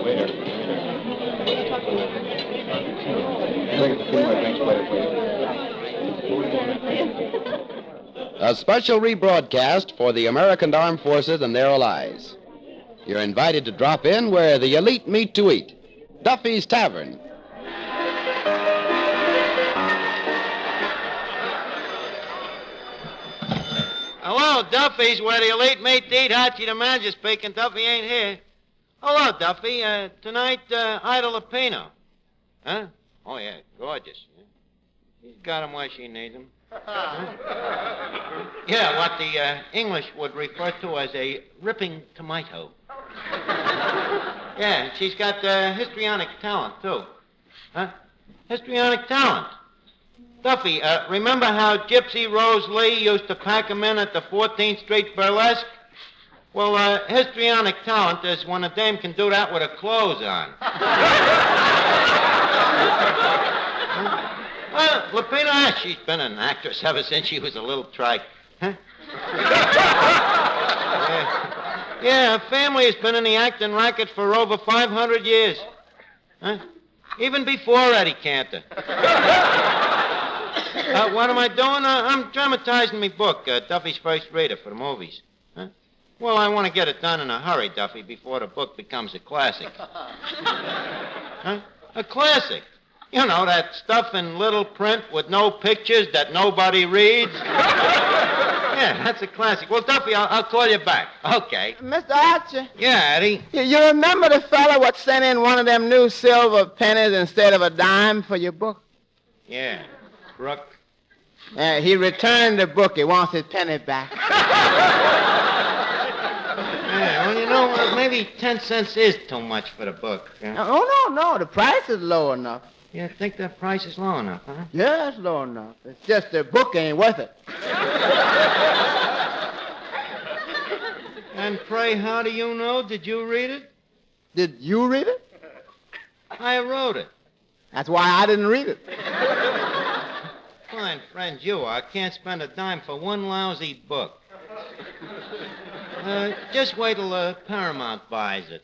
Waiter. A special rebroadcast for the American Armed Forces and their allies. You're invited to drop in where the elite meet to eat. Duffy's Tavern. Hello, Duffy's, where the elite meet to eat. Archie the manager speaking. Duffy ain't here. Hello, Duffy. Tonight, Ida Lupino. Huh? Oh, yeah, gorgeous. She's got him where she needs him. Yeah, what the English would refer to as a ripping tomato. Yeah, and she's got histrionic talent, too. Huh? Histrionic talent. Duffy, remember how Gypsy Rose Lee used to pack 'em in at the 14th Street Burlesque? Well, histrionic talent is when a dame can do that with her clothes on. Well, Lupino, she's been an actress ever since she was a little trike. Huh? Yeah, her family has been in the acting racket for over 500 years. Huh? Even before Eddie Cantor. What am I doing? I'm dramatizing my book, Duffy's First Reader, for the movies. Huh? Well, I want to get it done in a hurry, Duffy, before the book becomes a classic. Huh? A classic. You know, that stuff in little print with no pictures that nobody reads. Yeah, that's a classic. Well, Duffy, I'll call you back. Okay. Mr. Archer? Yeah, Eddie? You remember the fella what sent in one of them new silver pennies instead of a dime for your book? Yeah. Crook. He returned the book. He wants his penny back. Yeah, well, you know, maybe 10 cents is too much for the book. Yeah? Oh, no. The price is low enough. You think that price is low enough, huh? Yeah, it's low enough. It's just the book ain't worth it. And pray, how do you know? Did you read it? Did you read it? I wrote it. That's why I didn't read it. Fine friend you are. Can't spend a dime for one lousy book. Just wait till Paramount buys it.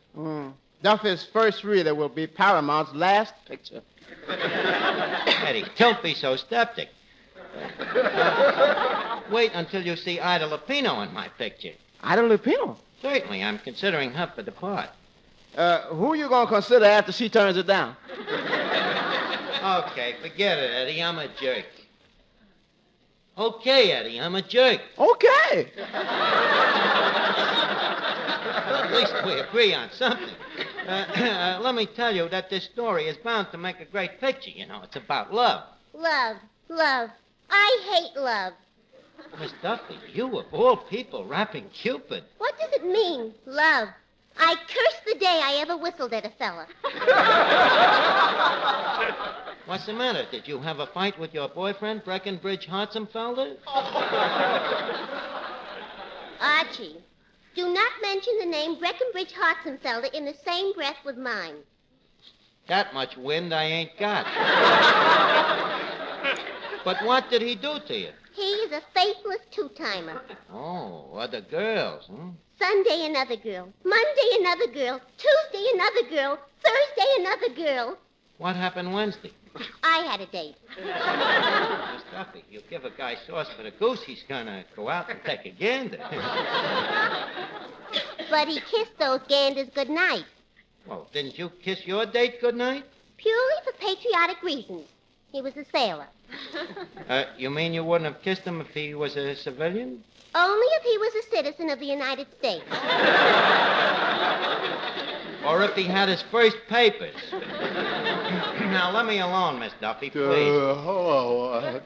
Duffy's First Reader will be Paramount's last picture. Eddie, don't be so skeptic. Wait until you see Ida Lupino in my picture. Ida Lupino? Certainly, I'm considering her for the part. Who you gonna consider after she turns it down? Okay, forget it, Eddie. I'm a jerk. Okay, Eddie, I'm a jerk. Okay. At least we agree on something. Let me tell you that this story is bound to make a great picture. You know, it's about love. Love. I hate love. Miss Duffy, you of all people rapping Cupid. What does it mean, love? I curse the day I ever whistled at a fella. What's the matter? Did you have a fight with your boyfriend, Breckenbridge Hartzenfelder? Archie, do not mention the name Breckenbridge Hartzenfelder in the same breath with mine. That much wind I ain't got. But what did he do to you? He is a faithless two-timer. Oh, other girls, huh? Sunday, another girl. Monday, another girl. Tuesday, another girl. Thursday, another girl. What happened Wednesday? I had a date. Miss Duffy, you give a guy sauce for the goose, he's gonna go out and take a gander. But he kissed those ganders goodnight. Well, didn't you kiss your date goodnight? Purely for patriotic reasons. He was a sailor. You mean you wouldn't have kissed him if he was a civilian? Only if he was a citizen of the United States. Or if he had his first papers. Now, let me alone, Miss Duffy, please. Hello,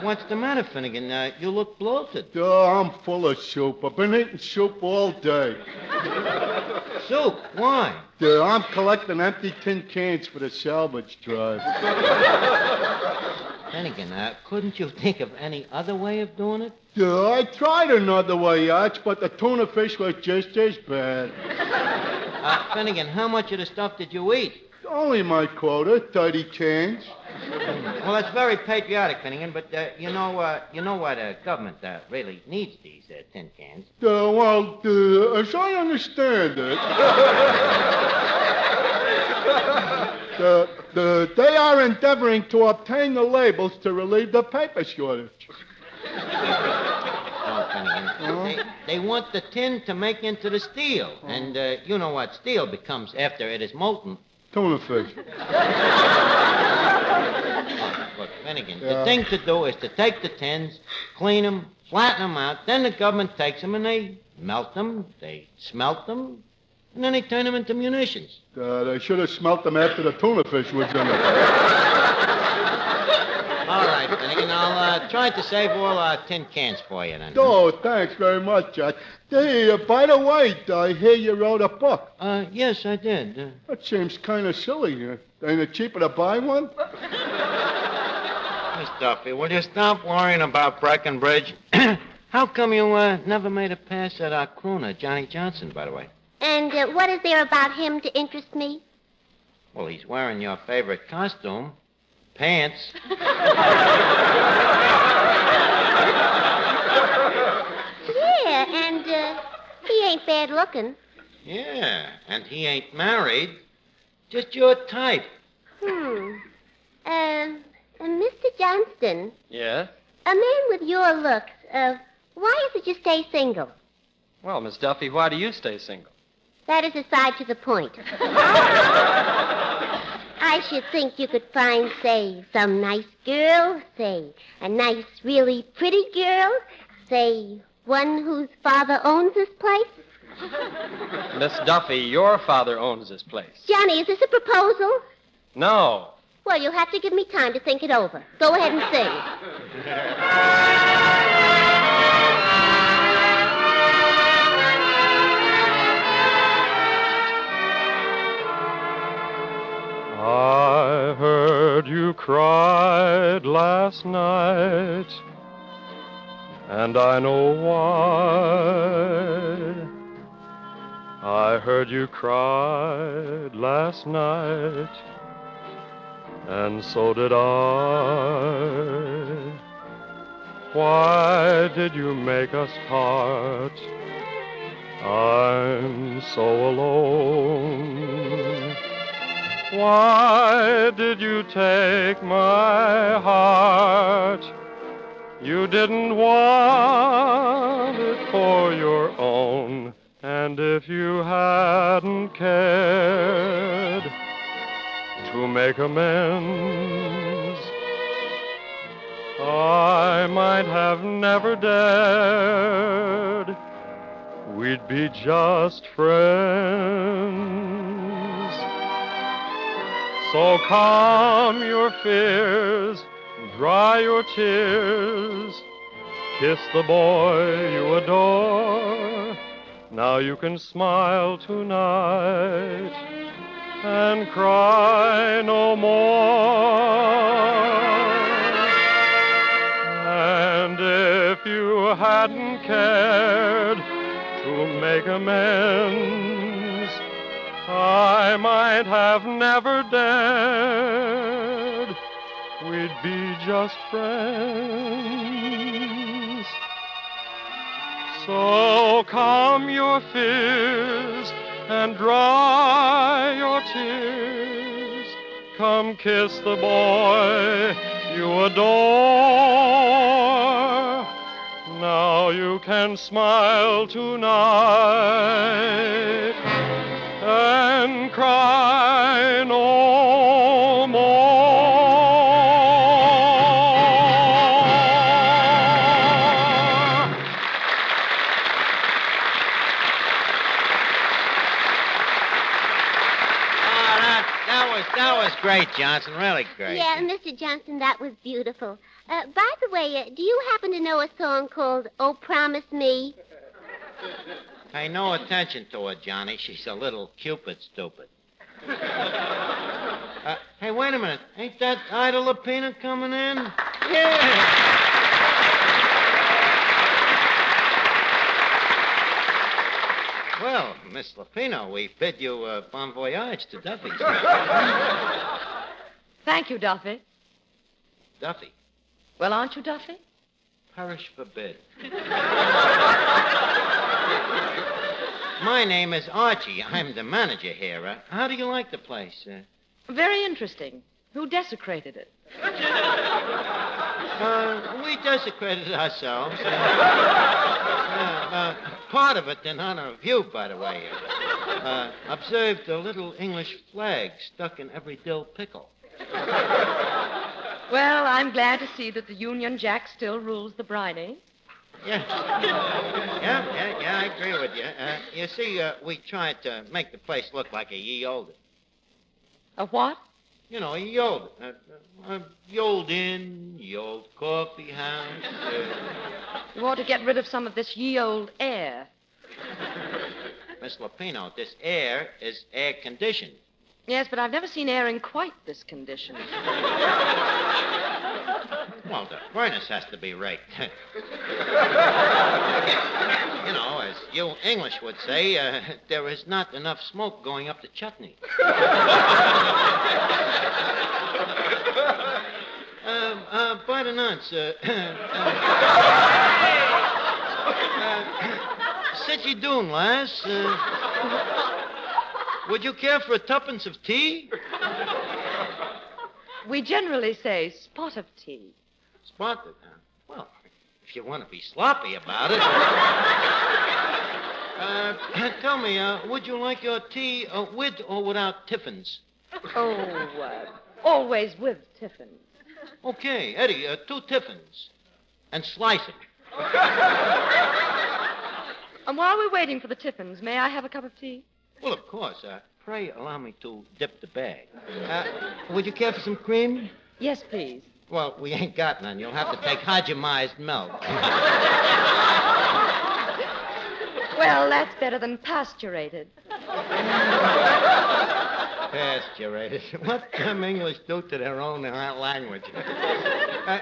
What's the matter, Finnegan? You look bloated. I'm full of soup. I've been eating soup all day. Soup? Why? I'm collecting empty tin cans for the salvage drive. Finnegan, couldn't you think of any other way of doing it? I tried another way, Arch, but the tuna fish was just as bad. Finnegan, how much of the stuff did you eat? Only my quota, 30 change. Well, that's very patriotic, Finnegan, but you know what? Government really needs these tin cans. As I understand it, they are endeavoring to obtain the labels to relieve the paper shortage. No, Finnegan. They want the tin to make into the steel. And you know what steel becomes after it is molten. Tuna fish. Look, Finnegan, the thing to do is to take the tins, clean them, flatten them out, then the government takes them and they melt them, they smelt them, and then they turn them into munitions. They should have smelt them after the tuna fish was in it. All right, Finnegan, I'll try to save all our tin cans for you then. Oh, thanks very much, Jack. Hey, by the way, I hear you wrote a book. Yes, I did. That seems kind of silly. Ain't it cheaper to buy one? Miss Duffy, will you stop worrying about Breckenbridge? How come you never made a pass at our crooner, Johnny Johnson, by the way? And what is there about him to interest me? Well, he's wearing your favorite costume, pants. Yeah, and he ain't bad looking. Yeah, and he ain't married. Just your type. Mr. Johnston. Yes? A man with your looks, why is it you stay single? Well, Miss Duffy, why do you stay single? That is aside to the point. I should think you could find, say, some nice girl, say, a nice, really pretty girl, say, one whose father owns this place. Miss Duffy, your father owns this place. Johnny, is this a proposal? No. Well, you'll have to give me time to think it over. Go ahead and sing. I heard you cried last night, and I know why. I heard you cried last night, and so did I. Why did you make us part? I'm so alone. Why did you take my heart? You didn't want it for your own. And if you hadn't cared to make amends, I might have never dared. We'd be just friends. So calm your fears, dry your tears, kiss the boy you adore. Now you can smile tonight and cry no more. And if you hadn't cared to make amends, I might have never dared. We'd be just friends. So calm your fears and dry your tears. Come kiss the boy you adore. Now you can smile tonight and cry no more. That was great, Johnson. Really great. Yeah, Mr. Johnson, that was beautiful. By the way, do you happen to know a song called Oh, Promise Me? Pay no attention to her, Johnny. She's a little Cupid stupid. Hey, wait a minute. Ain't that Ida Lupino coming in? Yeah. Well, Miss Lupino, we bid you bon voyage to Duffy. Thank you, Duffy. Duffy? Well, aren't you Duffy? Perish forbid. My name is Archie. I'm the manager here. How do you like the place? Very interesting. Who desecrated it? We desecrated it ourselves. Part of it in honor of you, by the way. Observed a little English flag stuck in every dill pickle. Well, I'm glad to see that the Union Jack still rules the briny. Yeah, I agree with you. You see, we tried to make the place look like a ye olde. A what? You know, a ye olde. Ye old inn, ye old coffee house. You ought to get rid of some of this ye old air. Miss Lupino, this air is air conditioned. Yes, but I've never seen air in quite this condition. Well, the furnace has to be raked. You know, as you English would say, there is not enough smoke going up the chutney. By the nuts, sit ye doon, lass. Would you care for a tuppence of tea? We generally say spot of tea. Spotted, huh? Well, if you want to be sloppy about it. Tell me, would you like your tea with or without tiffins? Oh, always with tiffins. Okay, Eddie, 2 tiffins. And slice them. And while we're waiting for the tiffins, may I have a cup of tea? Well, of course. Pray allow me to dip the bag. Would you care for some cream? Yes, please. Well, we ain't got none. You'll have to take Hajimized milk. Well, that's better than pasturated. Pasturated. What them English do to their own language?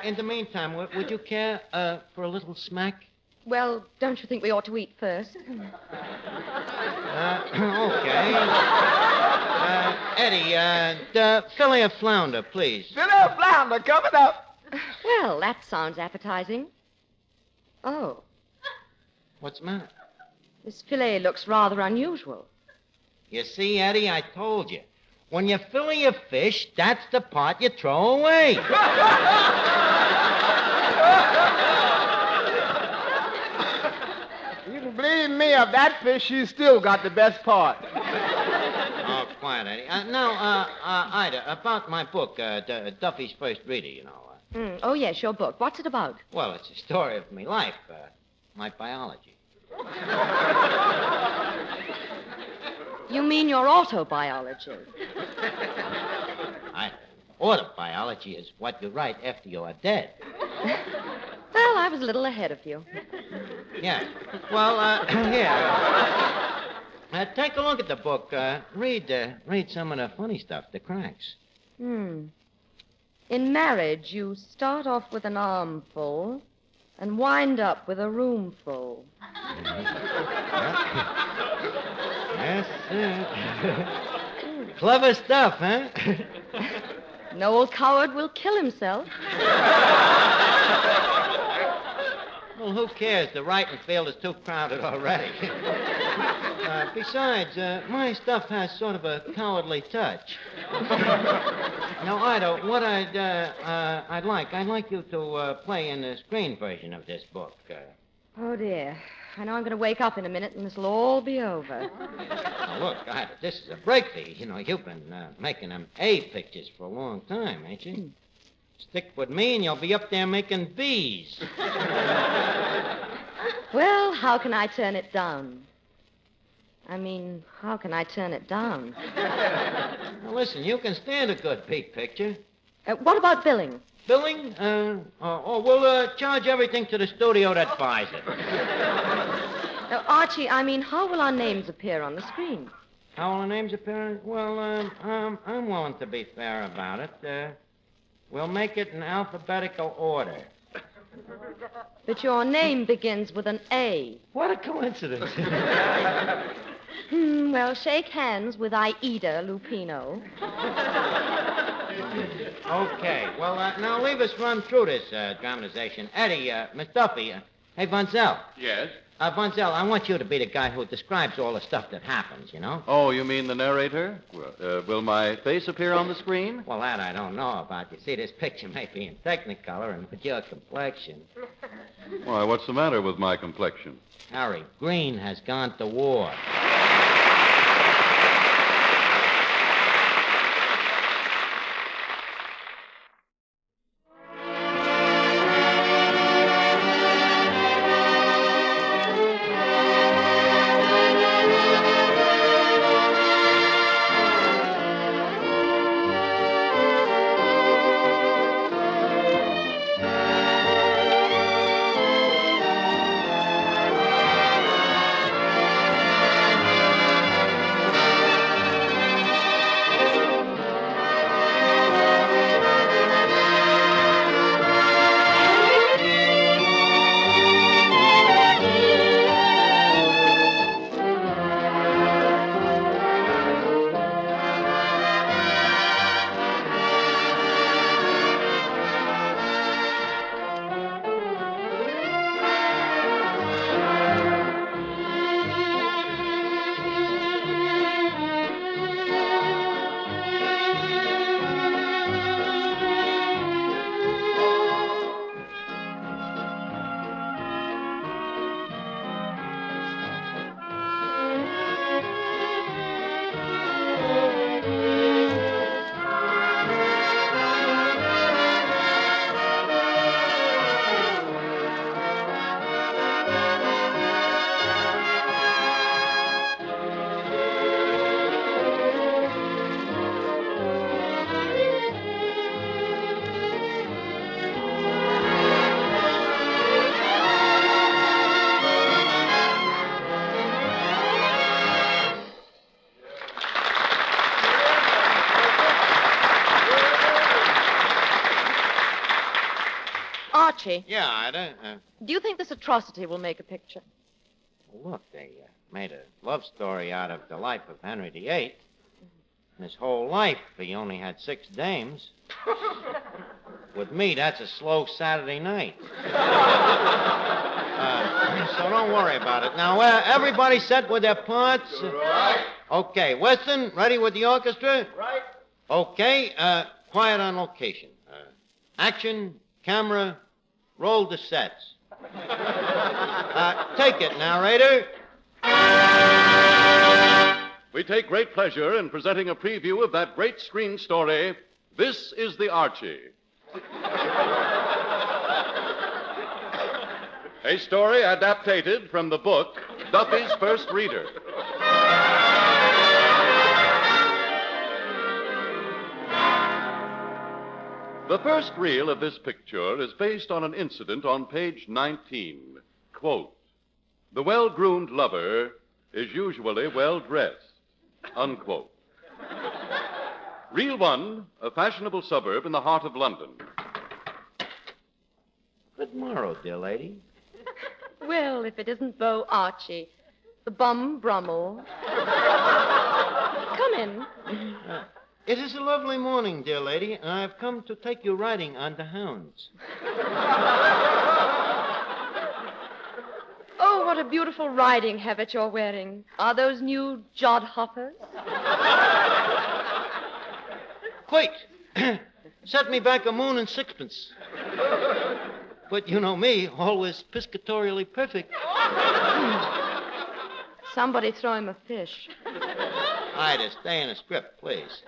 In the meantime, would you care for a little smack? Well, don't you think we ought to eat first? Okay. Eddie, the fillet of flounder, please. Fillet of flounder coming up. Well, that sounds appetizing. Oh, What's the matter? this fillet looks rather unusual. You see, Eddie, I told you. When you fillet a fish, that's the part you throw away. You can believe me, of that fish, you still got the best part. Oh, quiet, Eddie. Now, Ida, about my book, Duffy's First Reader, you know. Oh, yes, your book. What's it about? Well, it's a story of my life, my biology. You mean your autobiology? Autobiology is what you write after you are dead. Well, I was a little ahead of you. Yeah. Well, here. Take a look at the book. Read some of the funny stuff, the cracks. In marriage, you start off with an armful and wind up with a roomful. Yes, sir. Clever stuff, huh? No old coward will kill himself. Well, who cares? The writing field is too crowded already. Besides, my stuff has sort of a cowardly touch. Now, Ida, what I'd like you to play in the screen version of this book. Oh, dear. I know I'm going to wake up in a minute and this will all be over. Now, look, Ida, this is a break for you. You know, you've been making them A pictures for a long time, ain't you? Stick with me and you'll be up there making B's. Well, how can I turn it down? I mean, how can I turn it down? Now, listen, you can stand a good B picture. What about billing? Billing? We'll charge everything to the studio that buys it. Archie, I mean, how will our names appear on the screen? How will the names appear? Well, I'm willing to be fair about it. We'll make it in alphabetical order. But your name begins with an A. What a coincidence. Well, shake hands with Aida Lupino. Okay. Well, now leave us run through this dramatization. Eddie, Miss Duffy, hey, Bunzel. Yes? Bunzel, I want you to be the guy who describes all the stuff that happens, you know? Oh, you mean the narrator? Will my face appear on the screen? Well, that I don't know about. You see, this picture may be in Technicolor, and with your complexion. Why, what's the matter with my complexion? Harry, green has gone to war. Archie, Yeah, Ida. do you think this atrocity will make a picture? Look, they made a love story out of the life of Henry VIII. In his whole life, he only had 6 dames. With me, that's a slow Saturday night. So don't worry about it. Now, everybody set with their parts? Right. Okay, Weston, ready with the orchestra? Right. Okay, quiet on location. Action, camera, roll the sets. Take it, narrator. We take great pleasure in presenting a preview of that great screen story, This is the Archie. A story adapted from the book, Duffy's First Reader. The first reel of this picture is based on an incident on page 19. Quote, "The well-groomed lover is usually well-dressed." Unquote. Reel 1, a fashionable suburb in the heart of London. Good morrow, dear lady. Well, if it isn't Beau Archie, the bum Brummel. Come in. It is a lovely morning, dear lady, and I have come to take you riding on the hounds. Oh, what a beautiful riding habit you're wearing. Are those new jodhoppers? Wait! Set me back a moon and sixpence. But you know me, always piscatorially perfect. Somebody throw him a fish. Ida, stay in the script, please.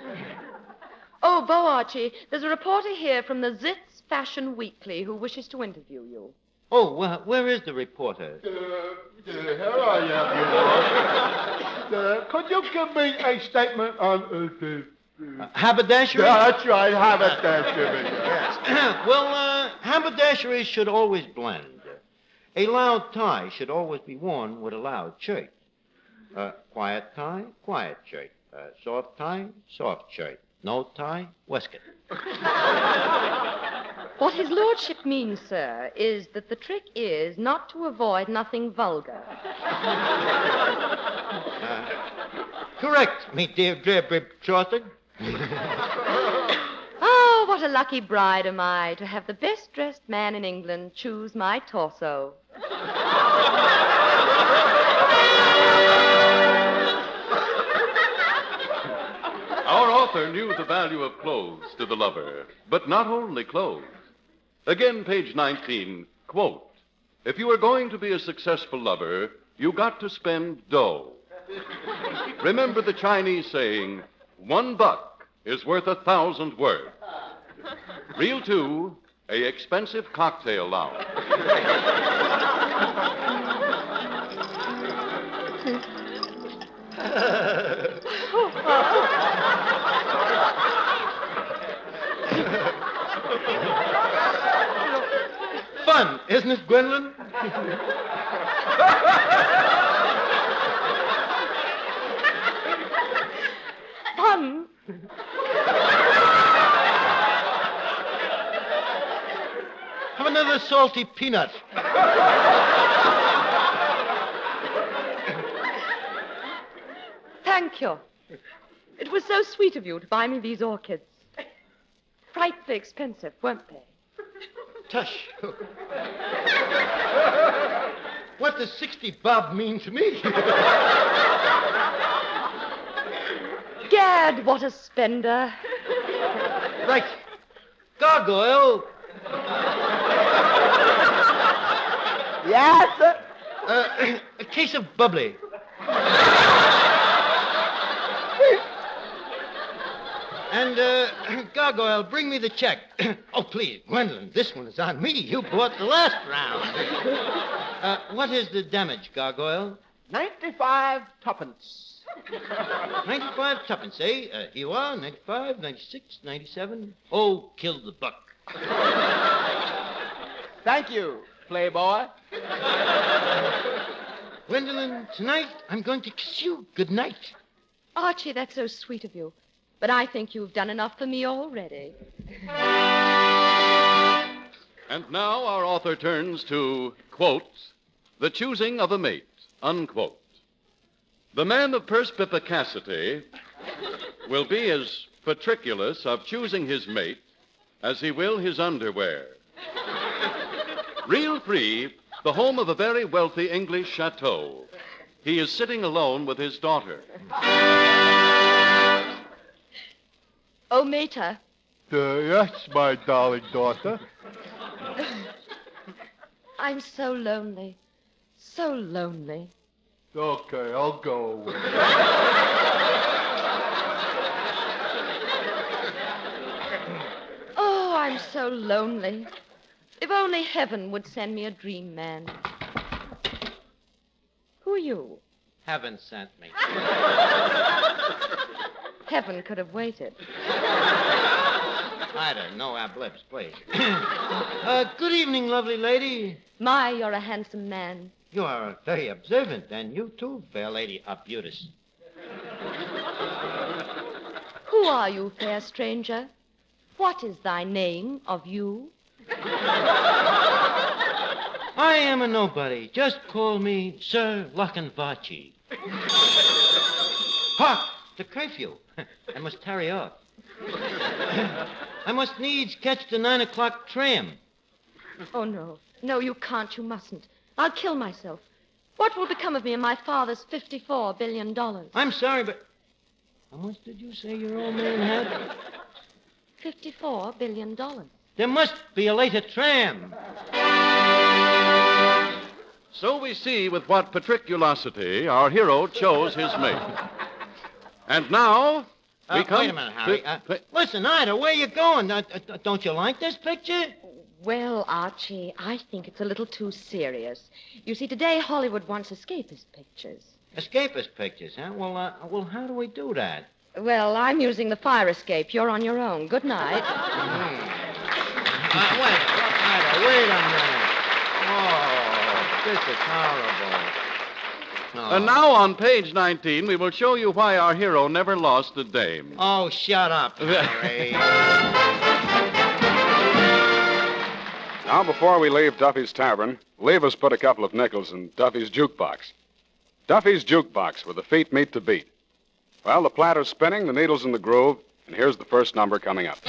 Oh, Beau Archie, there's a reporter here from the Zitz Fashion Weekly who wishes to interview you. Oh, where is the reporter? Here I am, could you give me a statement on Haberdashery? That's right, haberdashery. Yes. Well, haberdashery should always blend. A loud tie should always be worn with a loud shirt. Quiet tie, quiet shirt. Soft tie, soft shirt. No tie, waistcoat. What his lordship means, sir, is that the trick is not to avoid nothing vulgar. Correct, me dear betrothed. Oh, what a lucky bride am I to have the best-dressed man in England choose my torso. Our author knew the value of clothes to the lover, but not only clothes. Again, page 19, quote, if you are going to be a successful lover, you got to spend dough. Remember the Chinese saying, $1 is worth 1,000 words. Reel 2, a expensive cocktail lounge. Fun, isn't it, Gwendolyn? Fun. Have another salty peanut. Thank you. It was so sweet of you to buy me these orchids. Frightfully expensive, weren't they? Tush. What does 60 bob mean to me? Gad, what a spender. Right. Gargoyle. Yes, sir. A case of bubbly. And, Gargoyle, bring me the check. Oh, please, Gwendolyn, this one is on me. You bought the last round. What is the damage, Gargoyle? 95 tuppence. 95 tuppence, eh? Here you are, 95, 96, 97. Oh, kill the buck. Thank you, playboy. Gwendolyn, tonight I'm going to kiss you good night. Archie, that's so sweet of you. But I think you've done enough for me already. And now our author turns to, quote, the choosing of a mate, unquote. The man of perspicacity will be as patriculous of choosing his mate as he will his underwear. Reel 3, the home of a very wealthy English chateau. He is sitting alone with his daughter. Oh, Mater. Yes, my darling daughter. I'm so lonely. So lonely. Okay, I'll go away. Oh, I'm so lonely. If only heaven would send me a dream man. Who are you? Heaven sent me. Heaven could have waited. Ida, no ablips, please. Good evening, lovely lady. My, you're a handsome man. You are very observant, and you too, fair lady Arbutus. Who are you, fair stranger? What is thy name of you? I am a nobody. Just call me Sir Lochinvachi. Hark! The curfew. I must hurry off. I must needs catch the 9 o'clock tram. Oh, no. No, you can't. You mustn't. I'll kill myself. What will become of me and my father's $54 billion? I'm sorry, but... How much did you say your old man had? $54 billion. There must be a later tram. So we see with what patriculosity our hero chose his mate. And now, we come... Wait a minute, Harry. Listen, Ida, where you going? Don't you like this picture? Well, Archie, I think it's a little too serious. You see, today Hollywood wants escapist pictures. Escapist pictures, huh? Well, how do we do that? Well, I'm using the fire escape. You're on your own. Good night. Wait a minute. Oh, this is horrible. Oh. And now on page 19, we will show you why our hero never lost a dame. Oh, shut up, Harry. Now, before we leave Duffy's Tavern, leave us put a couple of nickels in Duffy's jukebox. Duffy's jukebox, where the feet meet the beat. Well, the platter's spinning, the needle's in the groove, and here's the first number coming up.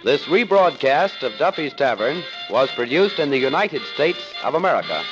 This rebroadcast of Duffy's Tavern was produced in the United States of America.